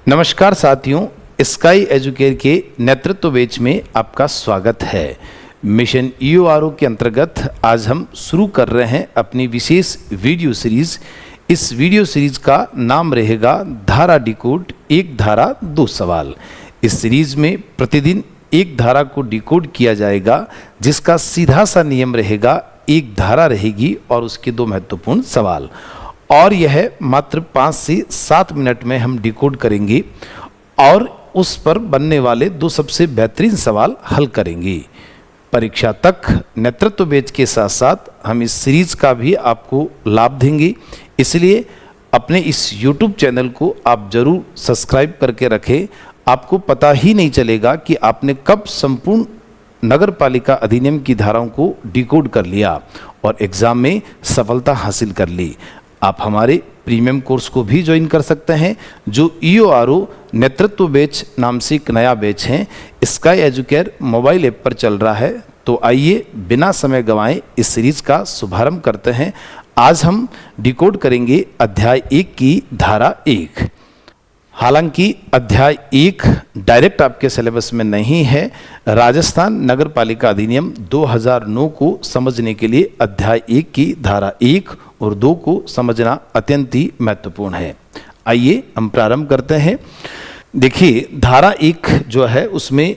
नमस्कार साथियों, sky educare के नेतृत्व बैच में आपका स्वागत है। मिशन EORO के अंतर्गत आज हम शुरू कर रहे हैं अपनी विशेष वीडियो सीरीज। इस वीडियो सीरीज का नाम रहेगा धारा डिकोड, एक धारा दो सवाल। इस सीरीज में प्रतिदिन एक धारा को डिकोड किया जाएगा, जिसका सीधा सा नियम रहेगा एक धारा रहेगी और उसके दो महत्वपूर्ण सवाल, और यह मात्र 5 से 7 मिनट में हम डिकोड करेंगे और उस पर बनने वाले दो सबसे बेहतरीन सवाल हल करेंगे। परीक्षा तक नेतृत्व बैच के साथ साथ हम इस सीरीज का भी आपको लाभ देंगे, इसलिए अपने इस YouTube चैनल को आप जरूर सब्सक्राइब करके रखें। आपको पता ही नहीं चलेगा कि आपने कब संपूर्ण नगर पालिका अधिनियम की धाराओं को डिकोड कर लिया और एग्जाम में सफलता हासिल कर ली। आप हमारे प्रीमियम कोर्स को भी ज्वाइन कर सकते हैं, जो EORO नेतृत्व बैच नाम से एक नया बैच है, स्काई एजुकेयर मोबाइल ऐप पर चल रहा है। तो आइए बिना समय गंवाए इस सीरीज का शुभारंभ करते हैं। आज हम डिकोड करेंगे अध्याय 1 की धारा 1। हालांकि अध्याय 1 डायरेक्ट आपके सिलेबस में नहीं है। राजस्थान नगर पालिका अधिनियम 2009 को समझने के लिए अध्याय 1 की धारा 1 और 2 को समझना अत्यंत ही महत्वपूर्ण है। आइए हम प्रारंभ करते हैं। देखिए, धारा 1 जो है उसमें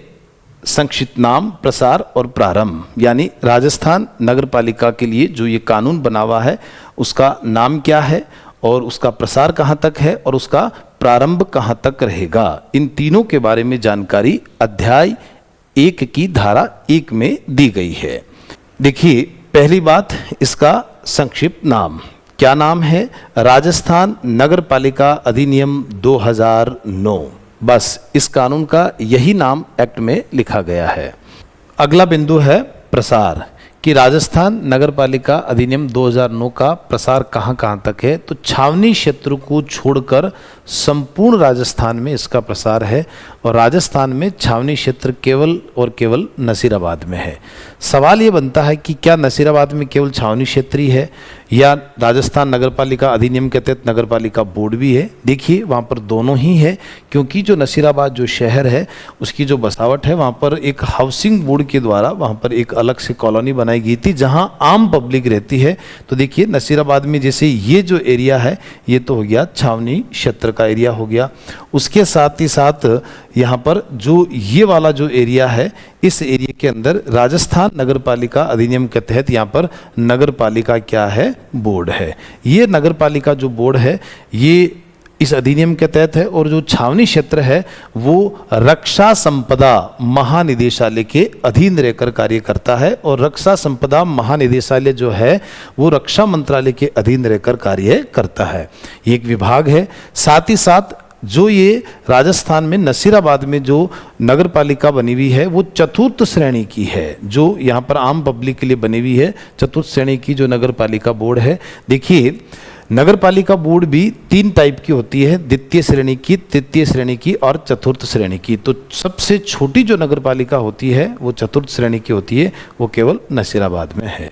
संक्षिप्त नाम, प्रसार और प्रारंभ, यानी राजस्थान नगर पालिका के लिए जो ये कानून बना हुआ है उसका नाम क्या है और उसका प्रसार कहाँ तक है और उसका प्रारंभ कहाँ तक रहेगा, इन तीनों के बारे में जानकारी अध्याय 1 की धारा 1 में दी गई है। देखिए, पहली बात, इसका संक्षिप्त नाम क्या नाम है? राजस्थान नगर पालिका अधिनियम 2009। बस इस कानून का यही नाम एक्ट में लिखा गया है। अगला बिंदु है प्रसार, कि राजस्थान नगर पालिका अधिनियम 2009 का प्रसार कहाँ कहाँ तक है। तो छावनी क्षेत्र को छोड़कर संपूर्ण राजस्थान में इसका प्रसार है, और राजस्थान में छावनी क्षेत्र केवल और केवल नसीराबाद में है। सवाल ये बनता है कि क्या नसीराबाद में केवल छावनी क्षेत्र ही है या राजस्थान नगर पालिका अधिनियम के तहत नगर पालिका बोर्ड भी है? देखिए, वहाँ पर दोनों ही है, क्योंकि जो नसीराबाद जो शहर है उसकी जो बसावट है, वहाँ पर एक हाउसिंग बोर्ड के द्वारा वहाँ पर एक अलग से कॉलोनी बनाई गई थी जहाँ आम पब्लिक रहती है। तो देखिए, नसीराबाद में जैसे ये जो एरिया है ये तो हो गया छावनी क्षेत्र का एरिया हो गया। उसके साथ ही साथ यहाँ पर जो ये वाला जो एरिया है, इस एरिया के अंदर राजस्थान नगर पालिका अधिनियम के तहत यहाँ पर नगर पालिका क्या है? बोर्ड है। ये नगर पालिका जो बोर्ड है ये इस अधिनियम के तहत है, और जो छावनी क्षेत्र है वो रक्षा संपदा महानिदेशालय के अधीन रहकर कार्य करता है, और रक्षा संपदा महानिदेशालय जो है वो रक्षा मंत्रालय के अधीन रहकर कार्य करता है। ये एक विभाग है। साथ ही साथ जो ये राजस्थान में नसीराबाद में जो नगर पालिका बनी हुई है वो चतुर्थ श्रेणी की है, जो यहाँ पर आम पब्लिक के लिए बनी हुई है। चतुर्थ श्रेणी की जो नगर पालिका बोर्ड है, देखिए नगर पालिका बोर्ड भी 3 टाइप की होती है, द्वितीय श्रेणी की, तृतीय श्रेणी की और चतुर्थ श्रेणी की। तो सबसे छोटी जो नगर पालिका होती है वो चतुर्थ श्रेणी की होती है, वो केवल नसीराबाद में है।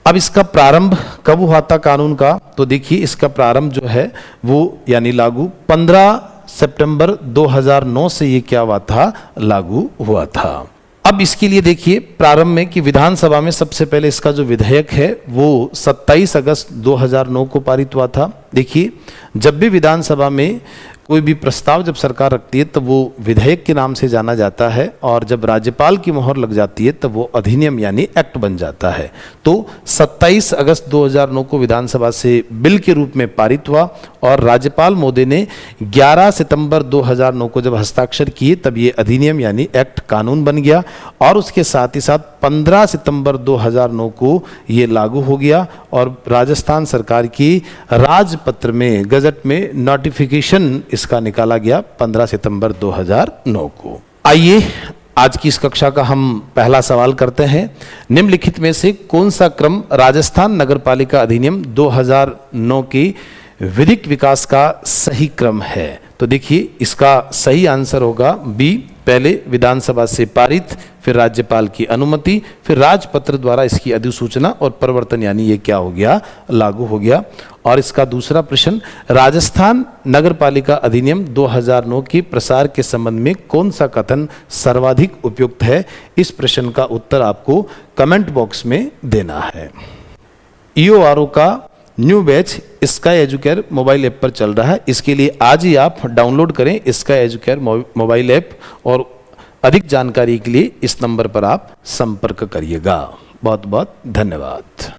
अब इसका प्रारंभ कब हुआ था कानून का? तो देखिए, इसका प्रारंभ जो है वो यानी लागू 15 सितंबर 2009 से ये क्या हुआ था? लागू हुआ था। अब इसके लिए देखिए प्रारंभ में कि विधानसभा में सबसे पहले इसका जो विधेयक है वो 27 अगस्त 2009 को पारित हुआ था। देखिए, जब भी विधानसभा में कोई भी प्रस्ताव जब सरकार रखती है तो वो विधेयक के नाम से जाना जाता है, और जब राज्यपाल की मोहर लग जाती है तब वो अधिनियम यानी एक्ट बन जाता है। तो 27 अगस्त 2009 को विधानसभा से बिल के रूप में पारित हुआ, और राज्यपाल महोदय ने 11 सितंबर 2009 को जब हस्ताक्षर किए तब ये अधिनियम यानी एक्ट कानून बन गया, और उसके साथ ही साथ 15 सितंबर 2009 को ये लागू हो गया, और राजस्थान सरकार की राजपत्र में गजट में नोटिफिकेशन इसका निकाला गया 15 सितंबर 2009 को। आइए आज की इस कक्षा का हम पहला सवाल करते हैं। निम्नलिखित में से कौन सा क्रम राजस्थान नगर पालिका अधिनियम 2009 की विधिक विकास का सही क्रम है? तो देखिए, इसका सही आंसर होगा बी, पहले विधानसभा से पारित, फिर राज्यपाल की अनुमति, फिर राजपत्र द्वारा इसकी अधिसूचना और परिवर्तन, यानी ये क्या हो गया, लागू हो गया। और इसका दूसरा प्रश्न, राजस्थान नगरपालिका अधिनियम 2009 के प्रसार के संबंध में कौन सा कथन सर्वाधिक उपयुक्त है? इस प्रश्न का उत्तर आपको कमेंट बॉक्स में देना है। EORO का new batch sky educare mobile app पर चल रहा है। इसके लिए आज ही आप डाउनलोड करें स्काई एजुकेयर मोबाइल ऐप, और अधिक जानकारी के लिए इस नंबर पर आप संपर्क करिएगा। बहुत बहुत धन्यवाद।